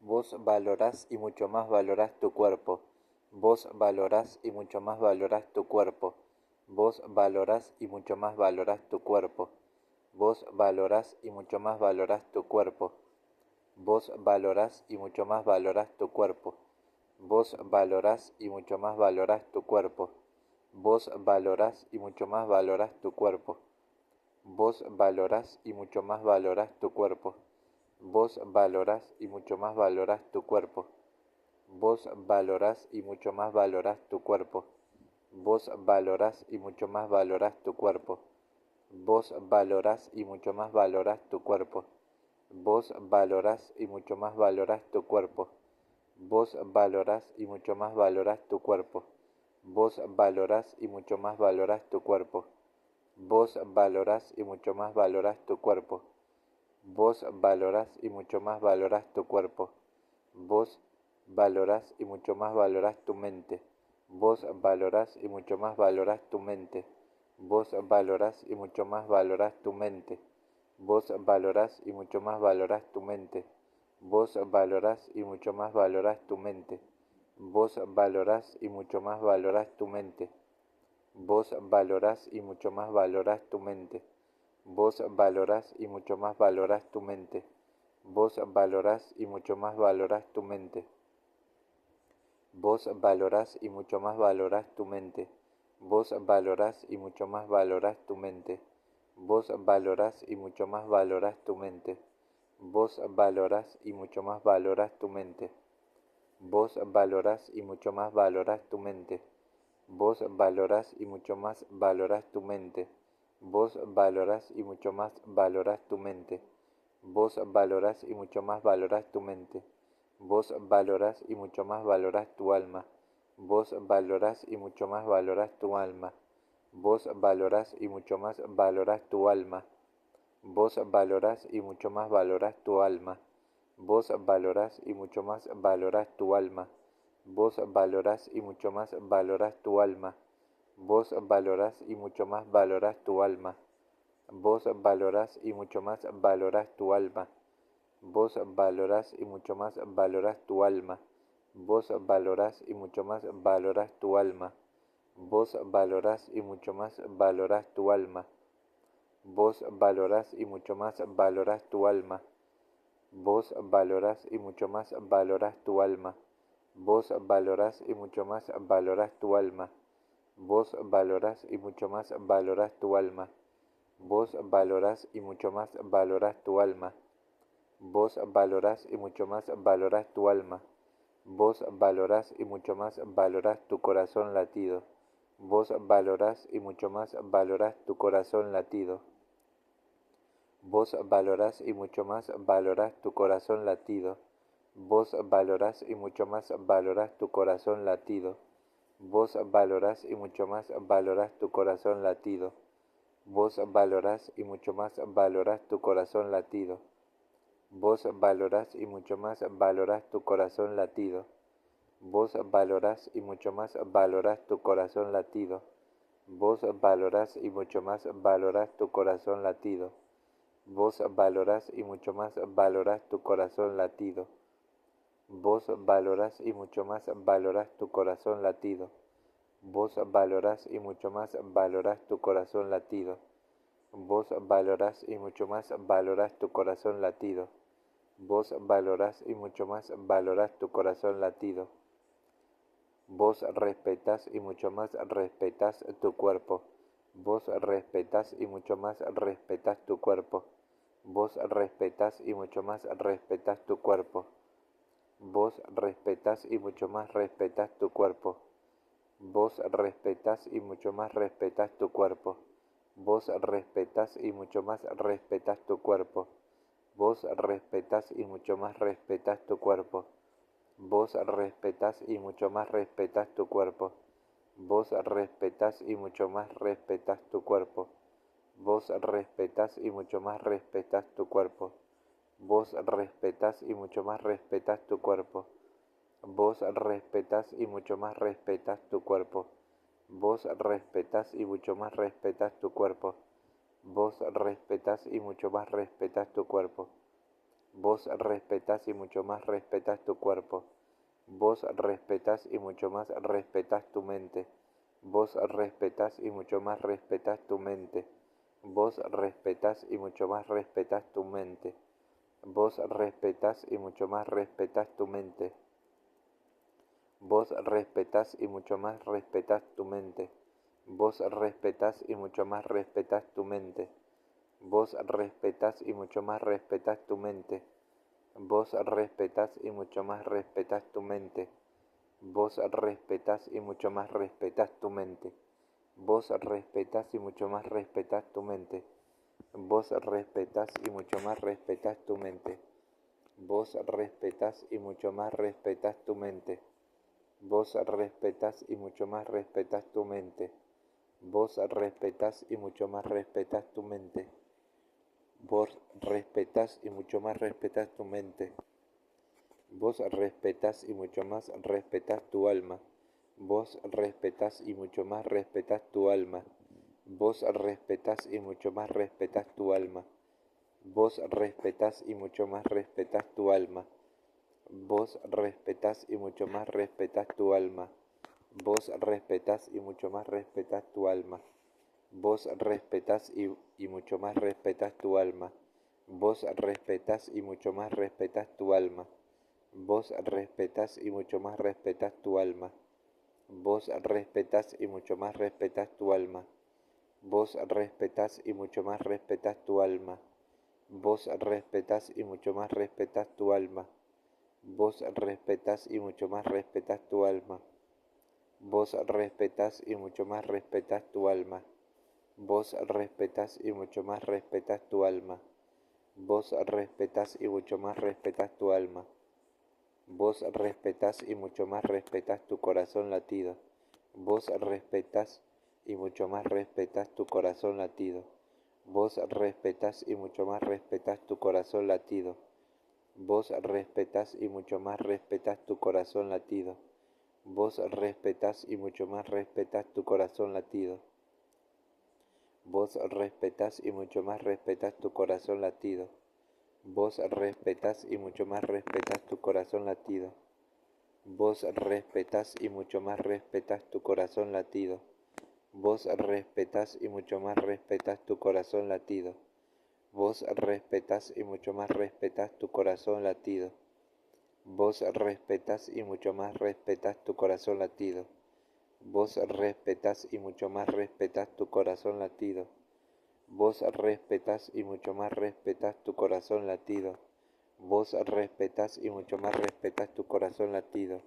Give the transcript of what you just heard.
Vos valorás y mucho más valorás tu cuerpo. Vos valorás y mucho más valorás tu cuerpo. Vos valorás y mucho más valorás tu cuerpo. Vos valorás y mucho más valorás tu cuerpo. Vos valorás y mucho más valorás tu cuerpo. Vos valorás y mucho más valorás tu cuerpo. Vos valorás y mucho más valorás tu cuerpo. Vos valorás y mucho más valorás tu cuerpo. Vos valorás y mucho más valorás tu cuerpo. Vos valorás y mucho más valorás tu cuerpo. Vos valorás y mucho más valorás tu cuerpo. Vos valorás y mucho más valorás tu cuerpo. Vos valorás y mucho más valorás tu cuerpo. Vos valorás y mucho más valorás tu cuerpo. Vos valorás y mucho más valorás tu cuerpo. Vos valorás y mucho más valorás tu cuerpo. Vos valorás y mucho más valorás tu cuerpo. Vos valorás y mucho más valorás tu mente. Vos valorás y mucho más valorás tu mente. Vos valorás y mucho más valorás tu mente. Vos valorás y mucho más valorás tu mente. Vos valorás y mucho más valorás tu mente. Vos valorás y mucho más valorás tu mente. Vos valorás y mucho más valorás tu mente. Vos valorás y mucho más valorás tu mente. Vos valorás y mucho más valorás tu mente. Vos valorás y mucho más valorás tu mente. Vos valorás y mucho más valorás tu mente. Vos valorás y mucho más valorás tu mente. Vos valorás y mucho más valorás tu mente. Vos valorás y mucho más valorás tu mente. Vos valorás y mucho más valorás tu mente. Vos valorás y mucho más valorás tu mente. Vos valorás y mucho más valorás tu mente. Vos valorás y mucho más valorás tu alma. Vos valorás y mucho más valorás tu alma. Vos valorás y mucho más valorás tu alma. Vos valorás y mucho más valorás tu alma. Vos valorás y mucho más valorás tu alma. Vos valorás y mucho más valorás tu alma. Vos valorás y mucho más valorás tu alma. Vos valorás y mucho más valorás tu alma. Vos valorás y mucho más valorás tu alma. Vos valorás y mucho más valorás tu alma. Vos valorás y mucho más valorás tu alma. Vos valorás y mucho más valorás tu alma. Vos valorás y mucho más valorás tu alma. Vos valorás y mucho más valorás tu alma. Vos valorás y mucho más valorás tu alma. Vos valorás y mucho más valorás tu alma. Vos valorás y mucho más valorás tu alma. Vos valorás y mucho más valorás tu corazón latido. Vos valorás y mucho más valorás tu corazón latido. Vos valorás y mucho más valorás tu corazón latido. Vos valorás y mucho más valorás tu corazón latido. Vos valorás y mucho más valorás tu corazón latido. Vos valorás y mucho más valorás tu corazón latido. Vos valorás y mucho más valorás tu corazón latido. Vos valorás y mucho más valorás tu corazón latido. Vos valorás y mucho más valorás tu corazón latido. Vos valorás y mucho más valorás tu corazón latido. Vos valorás y mucho más valorás tu corazón latido. Vos valorás y mucho más valorás tu corazón latido. Vos valorás y mucho más valorás tu corazón latido. Vos valorás y mucho más valorás tu corazón latido. Vos respetás y mucho más respetás tu cuerpo. Vos respetás y mucho más respetás tu cuerpo. Vos respetás y mucho más respetás tu cuerpo. Vos respetás y mucho más respetás tu cuerpo. Vos respetás y mucho más respetás tu cuerpo. Vos respetás y mucho más respetás tu cuerpo. Vos respetás y mucho más respetás tu cuerpo. Vos respetás y mucho más respetás tu cuerpo. Vos respetás y mucho más respetás tu cuerpo. Vos respetás y mucho más respetás tu cuerpo. Vos respetás y mucho más respetás tu cuerpo. Vos respetás y mucho más respetás tu cuerpo. Vos respetás y mucho más respetás tu cuerpo. Vos respetás y mucho más respetás tu cuerpo. Vos respetas y mucho más respetas tu cuerpo. Vos respetas y mucho más respetas tu mente. Vos respetas y mucho más respetas tu mente. Vos respetas y mucho más respetas tu mente. Vos respetas y mucho más respetas tu mente. Vos respetas y mucho más respetas tu mente. Vos respetas y mucho más respetas tu mente. Vos respetas y mucho más respetas tu mente. Vos respetas y mucho más respetas tu mente. Vos respetas y mucho más respetas tu mente. Vos respetas y mucho más respetas tu mente. Vos respetas y mucho más respetas tu mente. Vos respetas y mucho más respetas tu mente. Vos respetas y mucho más respetas tu mente. Vos respetas y mucho más respetas tu mente. Vos respetas y mucho más respetas tu mente. Vos respetas y mucho más respetas tu alma. Vos respetas y mucho más respetas tu alma. Vos respetas y mucho más respetas tu alma. Vos respetas y mucho más respetas tu alma. Vos respetas y mucho más respetas tu alma. Vos respetas y mucho más respetas tu alma. Vos respetas y mucho más respetas tu alma. Vos respetas y mucho más respetas tu alma. Vos respetas y mucho más respetas tu alma. Vos respetas y mucho más respetas tu alma. Vos respetas y mucho más respetas tu alma. Vos respetas y mucho más respetas tu alma. Vos respetas y mucho más respetas tu alma. Vos respetas y mucho más respetas tu alma. Vos respetas y mucho más respetas tu alma. Vos respetas y mucho más respetas tu alma. Vos respetas y mucho más respetas tu corazón latido. Vos respetas y mucho más respetas tu corazón latido. Vos respetas y mucho más respetas tu corazón latido. Vos respetas y mucho más respetas tu corazón latido. Vos respetas y mucho más respetas tu corazón latido. Vos respetas y mucho más respetas tu corazón latido. Vos respetas y mucho más respetas tu corazón latido. Vos respetas y mucho más respetas tu corazón latido. Vos respetas y mucho más respetas tu corazón latido. Vos respetas y mucho más respetas tu corazón latido. Vos respetas y mucho más respetas tu corazón latido. Vos respetas y mucho más respetas tu corazón latido. Vos respetas y mucho más respetas tu corazón latido. Vos respetas y mucho más respetas tu corazón latido.